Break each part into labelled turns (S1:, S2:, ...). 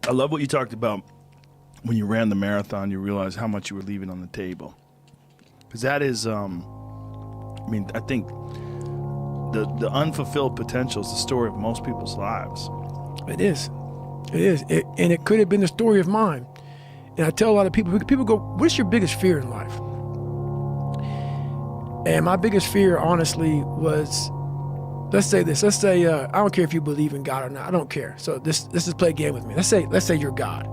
S1: I love what you talked about when you ran the marathon. You realized how much you were leaving on the table, because that is, I think the unfulfilled potential is the story of most people's lives.
S2: It is. And it could have been the story of mine. And I tell a lot of people go, what's your biggest fear in life? And my biggest fear, honestly, was, let's say I don't care if you believe in God or not, I don't care. So let's just play a game with me. Let's say you're God.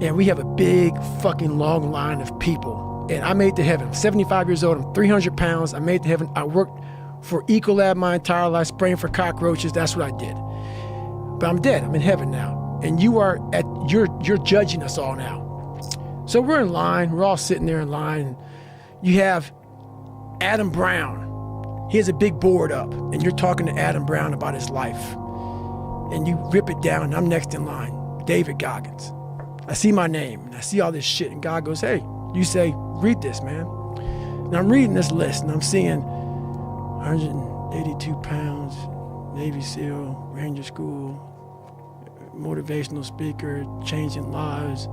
S2: And we have a big fucking long line of people. And I made it to heaven. I'm 75 years old, I'm 300 pounds, I made it to heaven. I worked for Ecolab my entire life, spraying for cockroaches, that's what I did. But I'm dead, I'm in heaven now. And you're judging us all now. So we're in line, we're all sitting there in line. You have Adam Brown. He has a big board up, and you're talking to Adam Brown about his life. And you rip it down, and I'm next in line, David Goggins. I see my name, and I see all this shit, and God goes, hey, you say, read this, man. And I'm reading this list, and I'm seeing 182 pounds, Navy SEAL, Ranger School, motivational speaker, changing lives.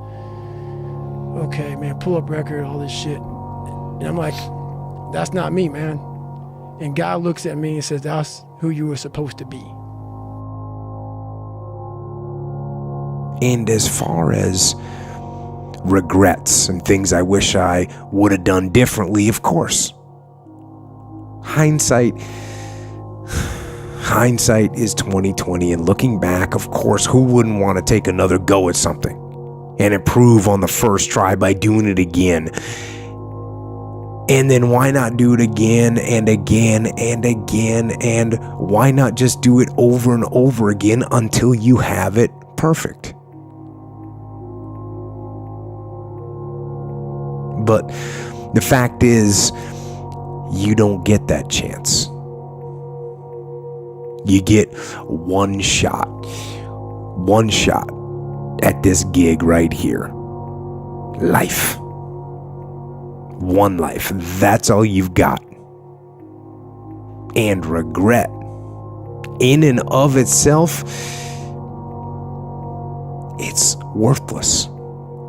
S2: Okay, man, pull-up record, all this shit. And I'm like, that's not me, man. And God looks at me and says, that's who you were supposed to be.
S3: And as far as regrets and things I wish I would have done differently, of course. Hindsight is 20/20, and looking back, of course, who wouldn't want to take another go at something and improve on the first try by doing it again? And then why not do it again and again and again? And why not just do it over and over again until you have it perfect? But the fact is, you don't get that chance. You get one shot at this gig right here. Life. One life. That's all you've got. And regret, in and of itself, it's worthless.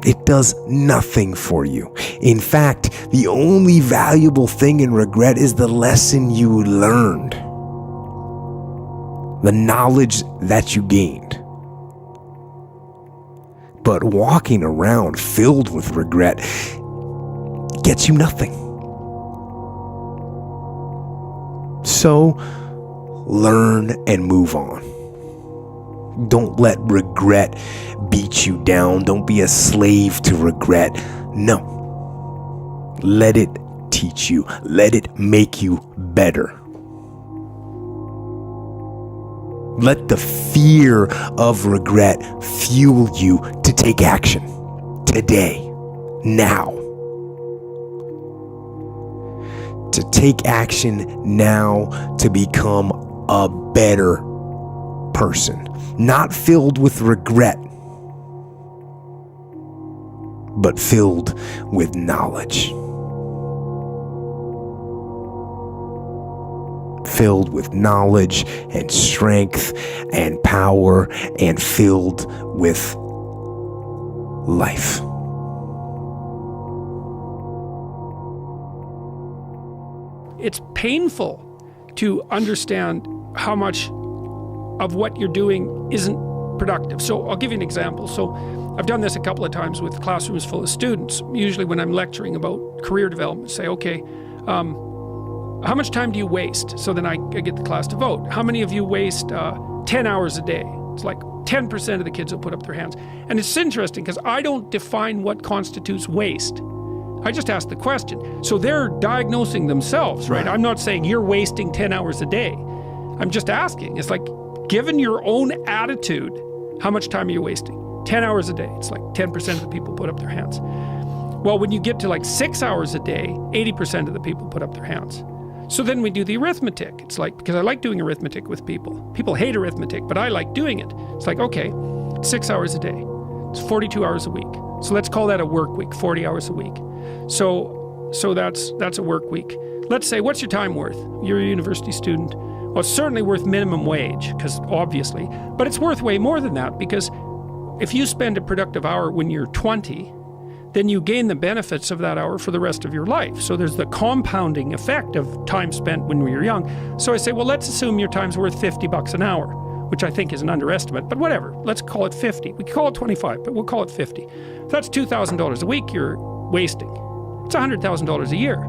S3: It does nothing for you. In fact, the only valuable thing in regret is the lesson you learned, the knowledge that you gained. But walking around filled with regret gets you nothing. So, learn and move on. Don't let regret beat you down. Don't be a slave to regret. No. Let it teach you. Let it make you better. Let the fear of regret fuel you to take action today, now. To take action now to become a better person, not filled with regret, but filled with knowledge. Filled with knowledge and strength and power, and filled with life.
S4: It's painful to understand how much of what you're doing isn't productive. So I'll give you an example. So I've done this a couple of times with classrooms full of students. Usually when I'm lecturing about career development, say, okay, how much time do you waste? So then I get the class to vote. How many of you waste 10 hours a day? It's like 10% of the kids will put up their hands. And it's interesting because I don't define what constitutes waste. I just ask the question. So they're diagnosing themselves, right? I'm not saying you're wasting 10 hours a day. I'm just asking. It's like, given your own attitude, how much time are you wasting? 10 hours a day. It's like 10% of the people put up their hands. Well, when you get to like 6 hours a day, 80% of the people put up their hands. So then we do the arithmetic. It's like, because I like doing arithmetic with people. People hate arithmetic, but I like doing it. It's like, okay, 6 hours a day. It's 42 hours a week. So let's call that a work week, 40 hours a week. So that's a work week. Let's say, what's your time worth? You're a university student. Well, it's certainly worth minimum wage, because obviously, but it's worth way more than that, because if you spend a productive hour when you're 20, then you gain the benefits of that hour for the rest of your life. So there's the compounding effect of time spent when we were young. So I say, well, let's assume your time's worth $50 an hour, which I think is an underestimate, but whatever. Let's call it 50. We could call it 25, but we'll call it 50. If that's $2,000 a week you're wasting. It's $100,000 a year.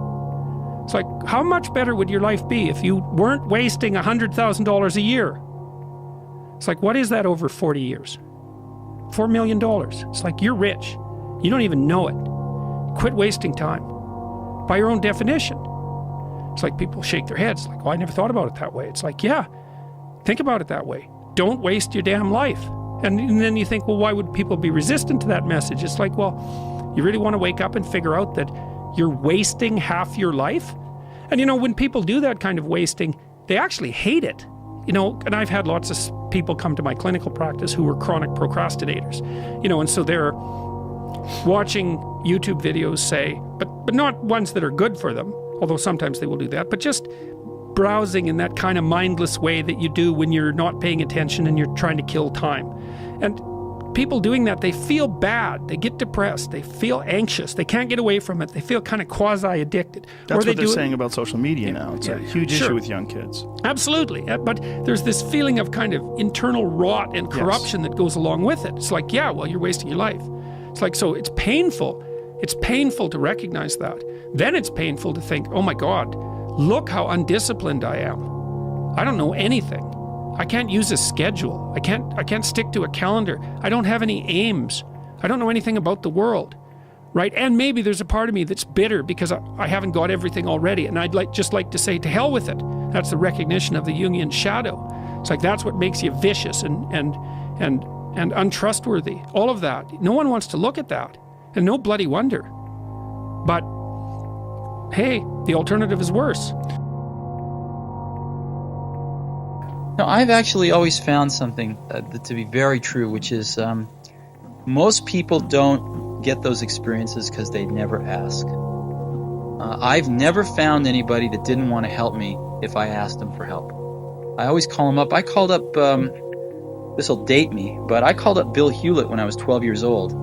S4: It's like, how much better would your life be if you weren't wasting $100,000 a year? It's like, what is that over 40 years? $4 million. It's like, you're rich. You don't even know it. Quit wasting time. By your own definition. It's like people shake their heads, like, oh, I never thought about it that way. It's like, yeah, think about it that way. Don't waste your damn life. And then you think, well, why would people be resistant to that message? It's like, well, you really want to wake up and figure out that you're wasting half your life? And when people do that kind of wasting, they actually hate it. And I've had lots of people come to my clinical practice who were chronic procrastinators, and so they're watching YouTube videos, say, but not ones that are good for them, although sometimes they will do that, but just browsing in that kind of mindless way that you do when you're not paying attention and you're trying to kill time. And people doing that, they feel bad, they get depressed, they feel anxious, they can't get away from it, they feel kind of quasi-addicted.
S1: That's what they're saying about social media now. It's a huge issue with young kids.
S4: Absolutely. But there's this feeling of kind of internal rot and corruption that goes along with it. It's like, yeah, well, you're wasting your life. It's like, so it's painful. It's painful to recognize that. Then it's painful to think, oh my God, look how undisciplined I am. I don't know anything. I can't use a schedule. I can't stick to a calendar. I don't have any aims. I don't know anything about the world, right? And maybe there's a part of me that's bitter because I haven't got everything already. And I'd just like to say, to hell with it. That's the recognition of the Jungian shadow. It's like, that's what makes you vicious and untrustworthy. All of that. No one wants to look at that. And no bloody wonder. But hey, the alternative is worse.
S5: No, I've actually always found something to be very true, which is most people don't get those experiences because they never ask. I've never found anybody that didn't want to help me if I asked them for help. I always call them up. I called up, this will date me, but I called up Bill Hewlett when I was 12 years old,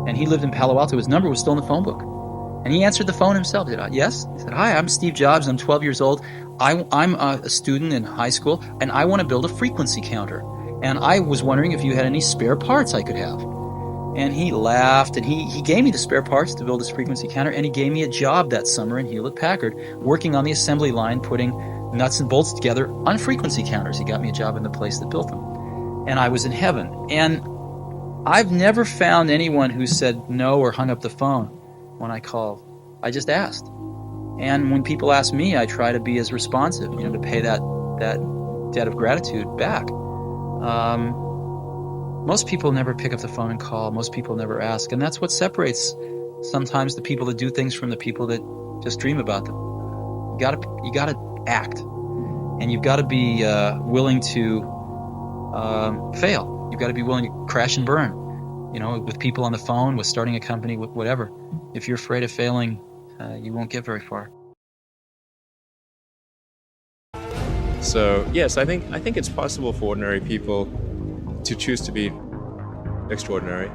S5: and he lived in Palo Alto. His number was still in the phone book. And he answered the phone himself. He said, yes? He said, hi, I'm Steve Jobs. I'm 12 years old. I'm a student in high school, and I want to build a frequency counter. And I was wondering if you had any spare parts I could have. And he laughed, and he gave me the spare parts to build this frequency counter, and he gave me a job that summer in Hewlett-Packard, working on the assembly line, putting nuts and bolts together on frequency counters. He got me a job in the place that built them. And I was in heaven. And I've never found anyone who said no or hung up the phone when I called. I just asked. And when people ask me, I try to be as responsive, to pay that debt of gratitude back. Most people never pick up the phone and call. Most people never ask. And that's what separates sometimes the people that do things from the people that just dream about them. You gotta act. And you've got to be willing to fail. You've got to be willing to crash and burn. With people on the phone, with starting a company, with whatever. If you're afraid of failing, you won't get very far.
S6: So yes, I think it's possible for ordinary people to choose to be extraordinary.